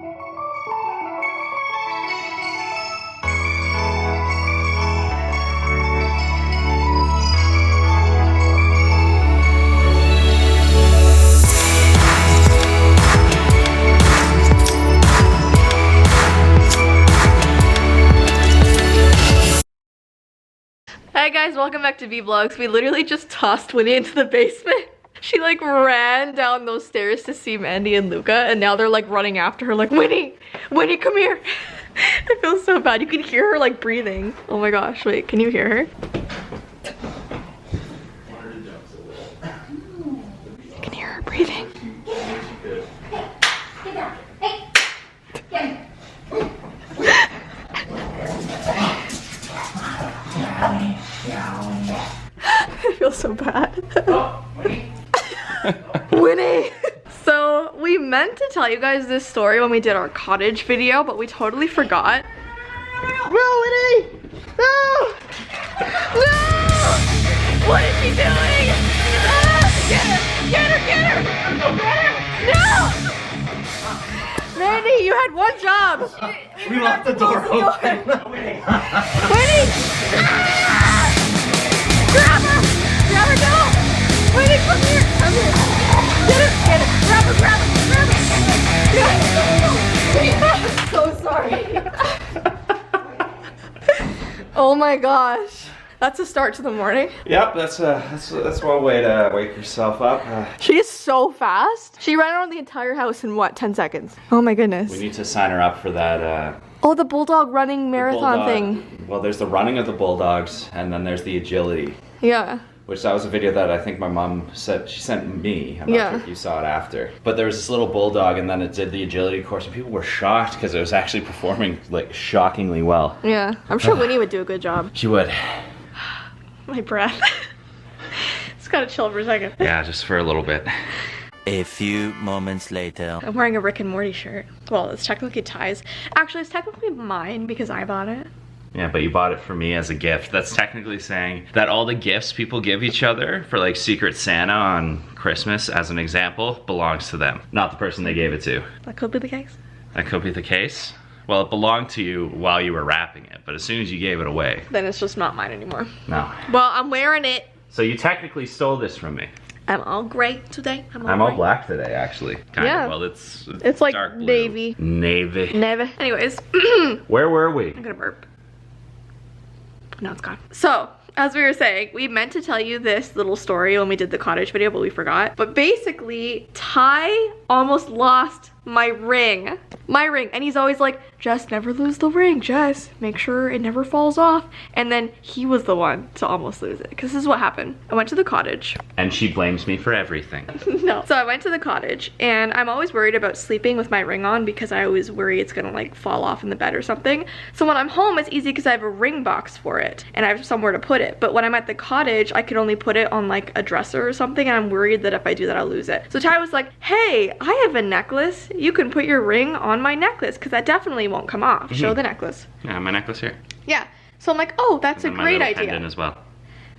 Hi guys, welcome back to Vee Vlogs. We literally just tossed Winnie into the basement. She like ran down those stairs to see Mandy and Luca, and now they're like running after her like, Winnie, Winnie, come here. I feel so bad. You can hear her like breathing. Oh my gosh, wait, can you hear her? You can hear her breathing. I feel so bad. Winnie! So we meant to tell you guys this story when we did our cottage video, but we totally forgot. No, Winnie! No! No! What is she doing? Ah! Get her! Get her! Get her! Get her! No! Mandy, you had one job. We left the door open. Winnie! Ah! Grab her! Grab her, no! Winnie, come here! Come here! Get her! Get her! Grab her! Grab her! Grab her! I'm so sorry. Oh my gosh. That's a start to the morning. Yep, that's one way to wake yourself up. She is so fast. She ran around the entire house in what, 10 seconds? Oh my goodness. We need to sign her up for that. Oh, the bulldog running marathon thing. Well, there's the running of the bulldogs, and then there's the agility. Yeah. Which that was a video that I think my mom said she sent me. I'm not sure if you saw it after. But there was this little bulldog, and then it did the agility course, and people were shocked because it was actually performing like shockingly well. Yeah, I'm sure Winnie would do a good job. She would. My breath. Just gotta chill for a second. Yeah, just for a little bit. A few moments later. I'm wearing a Rick and Morty shirt. Well, it's technically Ty's. Actually, it's technically mine because I bought it. Yeah, but you bought it for me as a gift. That's technically saying that all the gifts people give each other for like Secret Santa on Christmas, as an example, belongs to them, not the person they gave it to. That could be the case. That could be the case. Well, it belonged to you while you were wrapping it, but as soon as you gave it away. Then it's just not mine anymore. No. Well, I'm wearing it. So you technically stole this from me. I'm all gray today. I'm all black today, actually. Kind of. Well, it's like dark blue. navy. Navy. Navy. Anyways. Where were we? I'm gonna burp. No, it's gone. So, as we were saying, we meant to tell you this little story when we did the cottage video, but we forgot. But basically, Ty almost lost my ring. And he's always like, Jess, never lose the ring, Jess. Make sure it never falls off. And then he was the one to almost lose it. Because this is what happened. I went to the cottage. And she blames me for everything. No. So I went to the cottage, and I'm always worried about sleeping with my ring on because I always worry it's gonna like fall off in the bed or something. So when I'm home, it's easy because I have a ring box for it and I have somewhere to put it. But when I'm at the cottage, I could only put it on like a dresser or something, and I'm worried that if I do that, I'll lose it. So Ty was like, hey, I have a necklace. You can put your ring on my necklace because that definitely won't come off. Show the necklace. Yeah, my necklace here. Yeah. So I'm like, oh, that's a great idea. Pendant as well.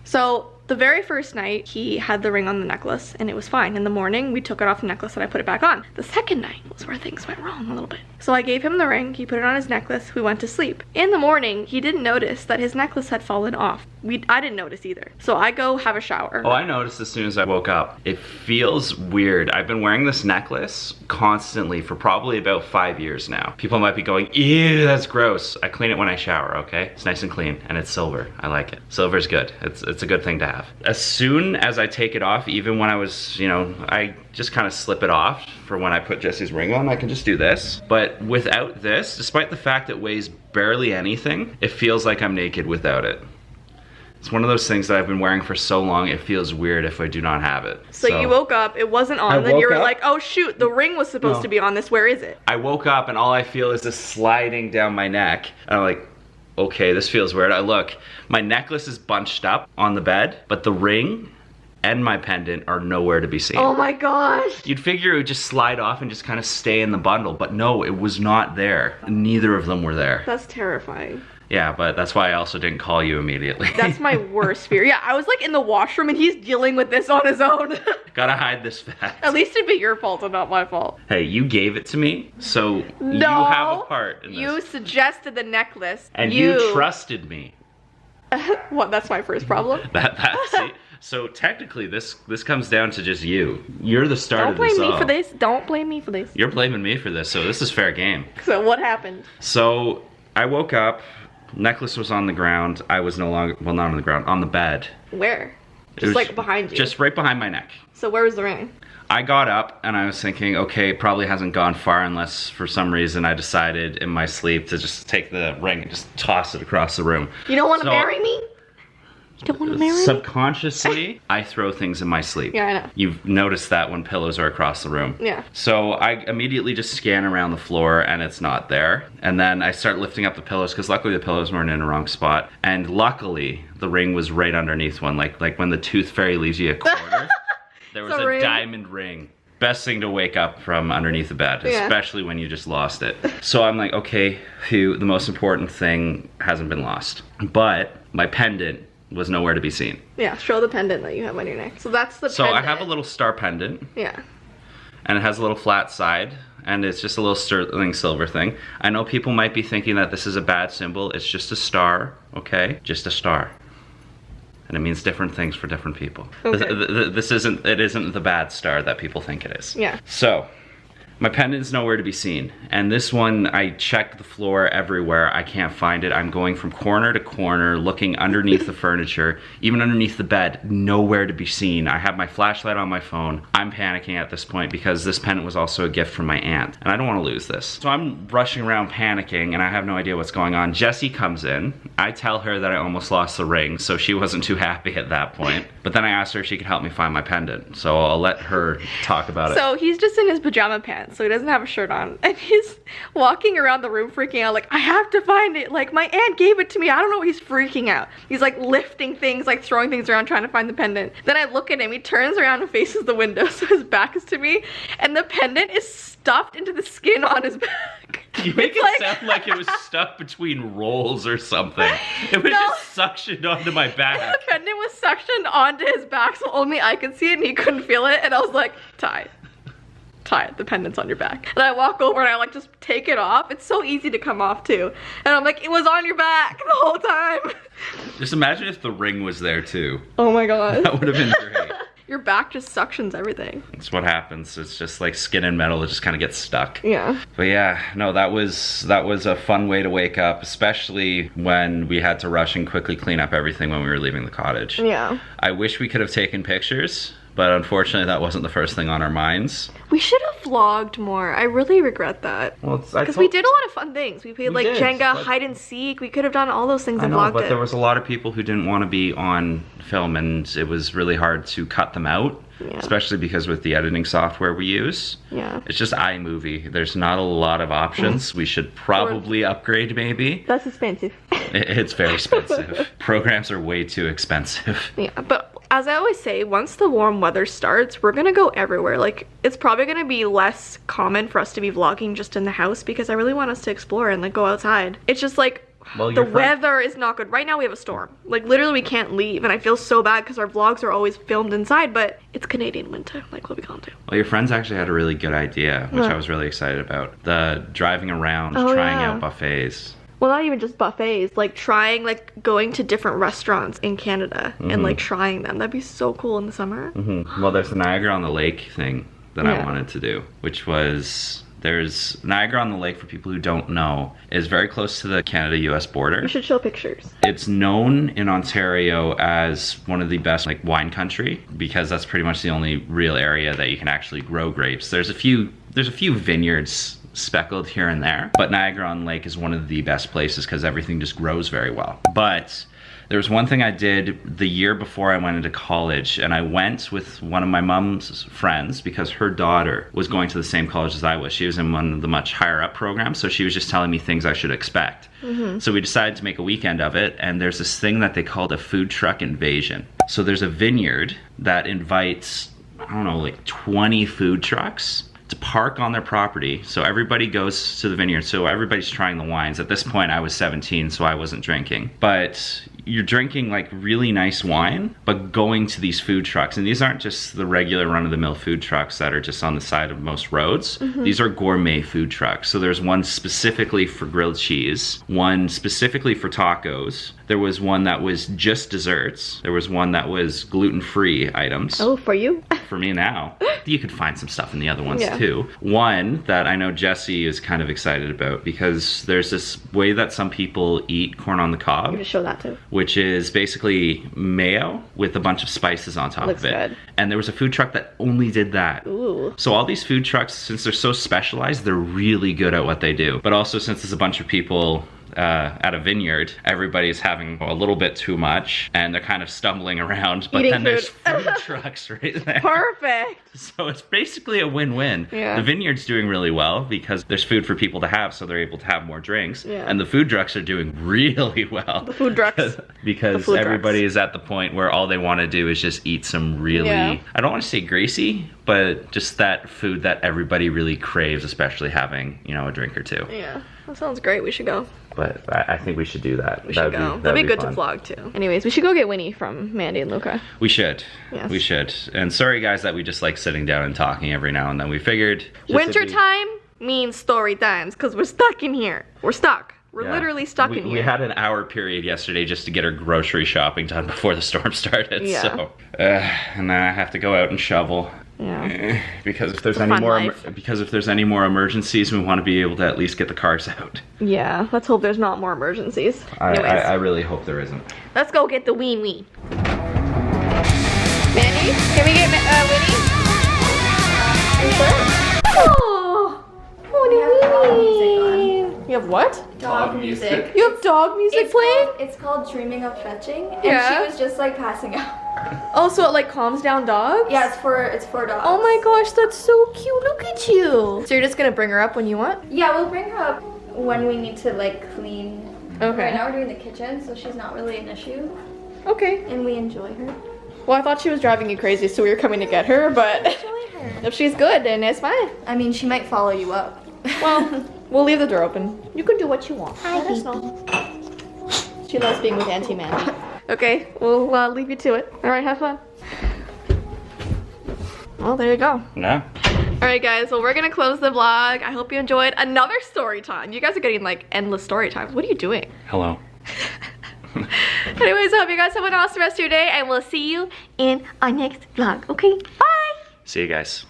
So the very first night, he had the ring on the necklace and it was fine. In the morning, we took it off the necklace and I put it back on. The second night was where things went wrong a little bit. So I gave him the ring, he put it on his necklace, we went to sleep. In the morning, he didn't notice that his necklace had fallen off. I didn't notice either. So I go have a shower. Oh, I noticed as soon as I woke up. It feels weird. I've been wearing this necklace constantly for probably about 5 years now. People might be going, ew, that's gross. I clean it when I shower, okay? It's nice and clean, and it's silver. I like it. Silver's good. It's a good thing to have. As soon as I take it off, even when I was, you know, I just kind of slip it off for when I put Jessie's ring on, I can just do this. But without this, despite the fact it weighs barely anything, it feels like I'm naked without it. It's one of those things that I've been wearing for so long, it feels weird if I do not have it. So you woke up, it wasn't on, then you were like, oh shoot, the ring was supposed to be on this, where is it? I woke up and all I feel is this sliding down my neck. And I'm like, okay, this feels weird. I look, my necklace is bunched up on the bed, but the ring and my pendant are nowhere to be seen. Oh my gosh. You'd figure it would just slide off and just kind of stay in the bundle, but no, it was not there. Neither of them were there. That's terrifying. Yeah, but that's why I also didn't call you immediately. That's my worst fear. Yeah, I was like in the washroom and he's dealing with this on his own. Gotta hide this fact. At least it'd be your fault and not my fault. Hey, you gave it to me, so No, you have a part in this. You suggested the necklace. And you trusted me. What, that's my first problem? See, so technically this comes down to just you. You're the start of this all. Don't blame me for this. Don't blame me for this. You're blaming me for this, so this is fair game. So what happened? So I woke up, necklace was on the ground. I was no longer, well, not on the ground, on the bed. Where? Just like behind you? Just right behind my neck. So where was the ring? I got up and I was thinking, okay, it probably hasn't gone far unless for some reason I decided in my sleep to just take the ring and just toss it across the room. You don't want to marry me? You don't want to marry me? Subconsciously, I throw things in my sleep. Yeah, I know. You've noticed that when pillows are across the room. Yeah. So I immediately just scan around the floor and it's not there. And then I start lifting up the pillows because luckily the pillows weren't in the wrong spot. And luckily the ring was right underneath one. Like when the tooth fairy leaves you a quarter, there was a diamond ring. Best thing to wake up from underneath the bed, especially when you just lost it. So I'm like, okay, phew, the most important thing hasn't been lost. But my pendant was nowhere to be seen. Yeah, show the pendant that you have on your neck. So that's the pendant. So I have a little star pendant. Yeah. And it has a little flat side, and it's just a little sterling silver thing. I know people might be thinking that this is a bad symbol. It's just a star, okay? Just a star. And it means different things for different people. Okay. It isn't the bad star that people think it is. Yeah. So, my pendant is nowhere to be seen. And this one, I checked the floor everywhere. I can't find it. I'm going from corner to corner, looking underneath the furniture, even underneath the bed, nowhere to be seen. I have my flashlight on my phone. I'm panicking at this point because this pendant was also a gift from my aunt. And I don't want to lose this. So I'm rushing around panicking and I have no idea what's going on. Jessii comes in. I tell her that I almost lost the ring, so she wasn't too happy at that point. But then I asked her if she could help me find my pendant. So I'll let her talk about it. So he's just in his pajama pants, so he doesn't have a shirt on. And he's walking around the room freaking out like, I have to find it. Like, my aunt gave it to me. I don't know. He's freaking out. He's like lifting things, like throwing things around trying to find the pendant. Then I look at him. He turns around and faces the window, so his back is to me. And the pendant is stuffed into the skin on his back. You make it sound like it was stuck between rolls or something. It was just suctioned onto my back. The pendant was suctioned onto his back, so only I could see it and he couldn't feel it. And I was like, tie it, the pendant's on your back. And I walk over and I like just take it off. It's so easy to come off too. And I'm like, it was on your back the whole time. Just imagine if the ring was there too. Oh my god. That would have been great. Your back just suctions everything. That's what happens. It's just like skin and metal, it just kind of gets stuck. Yeah. But yeah, no, that was a fun way to wake up, especially when we had to rush and quickly clean up everything when we were leaving the cottage. Yeah. I wish we could have taken pictures, but unfortunately that wasn't the first thing on our minds. We should have vlogged more. I really regret that. Well, because we did a lot of fun things. We played like Jenga, hide and seek. We could have done all those things and vlogged it. But there was a lot of people who didn't want to be on film, and it was really hard to cut them out. Yeah. Especially because with the editing software we use, it's just iMovie. There's not a lot of options. We should probably upgrade maybe. That's expensive. It's very expensive. Programs are way too expensive. Yeah, but as I always say, once the warm weather starts, we're gonna go everywhere. Like, it's probably gonna be less common for us to be vlogging just in the house because I really want us to explore and like go outside. It's just like, the weather is not good. Right now we have a storm. Like, literally we can't leave, and I feel so bad because our vlogs are always filmed inside, but it's Canadian winter. Like, what are we gonna do? Well, your friends actually had a really good idea, which I was really excited about. The driving around, trying out buffets. Well, not even just buffets, like trying, like going to different restaurants in Canada and like trying them. That'd be so cool in the summer. Well, there's the Niagara on the Lake thing that I wanted to do, which was... There's Niagara on the Lake, for people who don't know, is very close to the Canada-US border. You should show pictures. It's known in Ontario as one of the best like wine country because that's pretty much the only real area that you can actually grow grapes. There's a few vineyards speckled here and there, but Niagara on the Lake is one of the best places because everything just grows very well. But there was one thing I did the year before I went into college, and I went with one of my mom's friends because her daughter was going to the same college as I was. She was in one of the much higher up programs, so she was just telling me things I should expect. So we decided to make a weekend of it, and there's this thing that they called a food truck invasion. So there's a vineyard that invites, I don't know, like 20 food trucks to park on their property. So everybody goes to the vineyard. So everybody's trying the wines. At this point, I was 17, so I wasn't drinking. But you're drinking like really nice wine, but going to these food trucks. And these aren't just the regular run-of-the-mill food trucks that are just on the side of most roads. These are gourmet food trucks. So there's one specifically for grilled cheese, one specifically for tacos. There was one that was just desserts. There was one that was gluten-free items. Oh, for you? For me now. You could find some stuff in the other ones too. One that I know Jessii is kind of excited about because there's this way that some people eat corn on the cob. I'm gonna show that too. Which is basically mayo with a bunch of spices on top of it. Good. And there was a food truck that only did that. Ooh. So all these food trucks, since they're so specialized, they're really good at what they do. But also since there's a bunch of people at a vineyard, everybody's having a little bit too much and they're kind of stumbling around, but Eating then there's food. food trucks right there. Perfect. So it's basically a win-win. Yeah. The vineyard's doing really well because there's food for people to have, so they're able to have more drinks. Yeah. And the food trucks are doing really well. The food trucks. Because everybody is at the point where all they want to do is just eat some really, I don't want to say greasy, but just that food that everybody really craves, especially having, you know, a drink or two. Yeah, that sounds great. We should go. But I think we should do that. We should go. That'd be good to vlog too. Anyways, we should go get Winnie from Mandy and Luca. We should. Yes. We should. And sorry guys that we just like sitting down and talking every now and then. We figured Winter time means story times because we're stuck in here. We're stuck. We're literally stuck in here. We had an hour period yesterday just to get our grocery shopping done before the storm started. Yeah. So, and then I have to go out and shovel. Yeah. Because if there's any more emergencies, we want to be able to at least get the cars out. Yeah. Let's hope there's not more emergencies. Anyways, I really hope there isn't. let's go get the ween ween. Mandy, can we get Winnie? Oh, Winnie. You have what? Dog music. You have dog music playing? It's called Dreaming of Fetching, and Yeah. she was just like passing out. Oh, so it like calms down dogs? Yeah, it's for dogs. Oh my gosh, that's so cute. Look at you. So you're just gonna bring her up when you want? Yeah, we'll bring her up when we need to like clean. Okay. Right now we're doing the kitchen, so she's not really an issue, Okay. and we enjoy her. Well, I thought she was driving you crazy, so we were coming to get her, but Enjoy her. if she's good, then it's fine. I mean, she might follow you up. Well, we'll leave the door open. You can do what you want. Let us know. She loves being with Auntie Mandy. Okay, we'll leave you to it. All right, have fun. Well, there you go. Yeah. All right, guys, well, we're gonna close the vlog. I hope you enjoyed another story time. You guys are getting like endless story times. What are you doing? Hello. Anyways, I hope you guys have an awesome rest of your day, and we'll see you in our next vlog. Okay, bye. See you guys.